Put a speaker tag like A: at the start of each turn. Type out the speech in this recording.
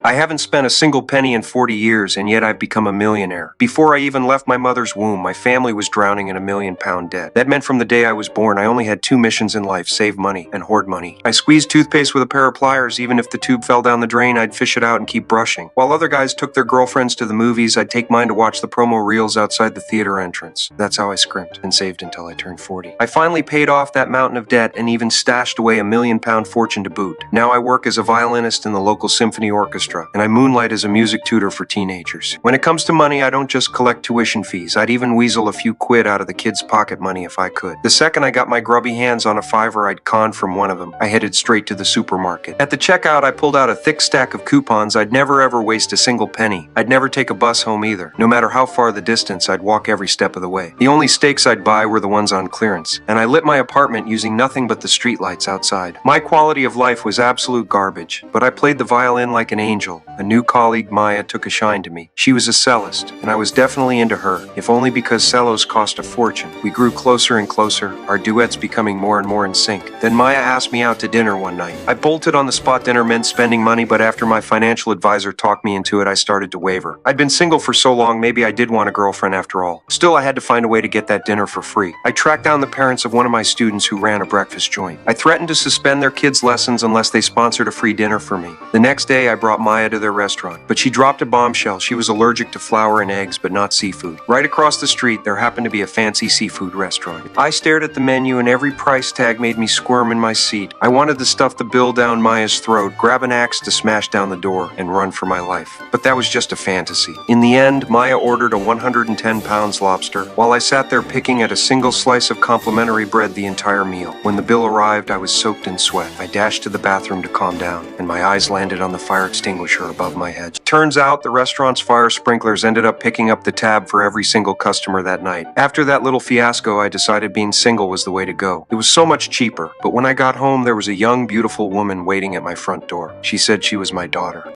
A: I haven't spent a single penny in 40 years, and yet I've become a millionaire. Before I even left my mother's womb, my family was drowning in a £1,000,000 debt. That meant from the day I was born, I only had two missions in life: save money and hoard money. I squeezed toothpaste with a pair of pliers. Even if the tube fell down the drain, I'd fish it out and keep brushing. While other guys took their girlfriends to the movies, I'd take mine to watch the promo reels outside the theater entrance. That's how I scrimped and saved until I turned 40. I finally paid off that mountain of debt and even stashed away a £1,000,000 fortune to boot. Now I work as a violinist in the local symphony orchestra, and I moonlight as a music tutor for teenagers. When it comes to money, I don't just collect tuition fees. I'd even weasel a few quid out of the kids' pocket money if I could. The second I got my grubby hands on a $5, I'd con from one of them. I headed straight to the supermarket. At the checkout, I pulled out a thick stack of coupons. I'd never ever waste a single penny. I'd never take a bus home either. No matter how far the distance, I'd walk every step of the way. The only steaks I'd buy were the ones on clearance, and I lit my apartment using nothing but the streetlights outside. My quality of life was absolute garbage, but I played the violin like an angel. A new colleague, Maya, took a shine to me. She was a cellist, and I was definitely into her, if only because cellos cost a fortune. We grew closer and closer, our duets becoming more and more in sync. Then Maya asked me out to dinner one night. I bolted on the spot. Dinner meant spending money, but after my financial advisor talked me into it, I started to waver. I'd been single for so long, maybe I did want a girlfriend after all. Still, I had to find a way to get that dinner for free. I tracked down the parents of one of my students who ran a breakfast joint. I threatened to suspend their kids' lessons unless they sponsored a free dinner for me. The next day, I brought Maya to their restaurant, but she dropped a bombshell. She was allergic to flour and eggs, but not seafood. Right across the street, there happened to be a fancy seafood restaurant. I stared at the menu, and every price tag made me squirm in my seat. I wanted to stuff the bill down Maya's throat, grab an axe to smash down the door, and run for my life. But that was just a fantasy. In the end, Maya ordered a 110-pound lobster, while I sat there picking at a single slice of complimentary bread the entire meal. When the bill arrived, I was soaked in sweat. I dashed to the bathroom to calm down, and my eyes landed on the fire extinguisher above my head. Turns out the restaurant's fire sprinklers ended up picking up the tab for every single customer that night. After that little fiasco, I decided being single was the way to go. It was so much cheaper, but when I got home, there was a young, beautiful woman waiting at my front door. She said she was my daughter.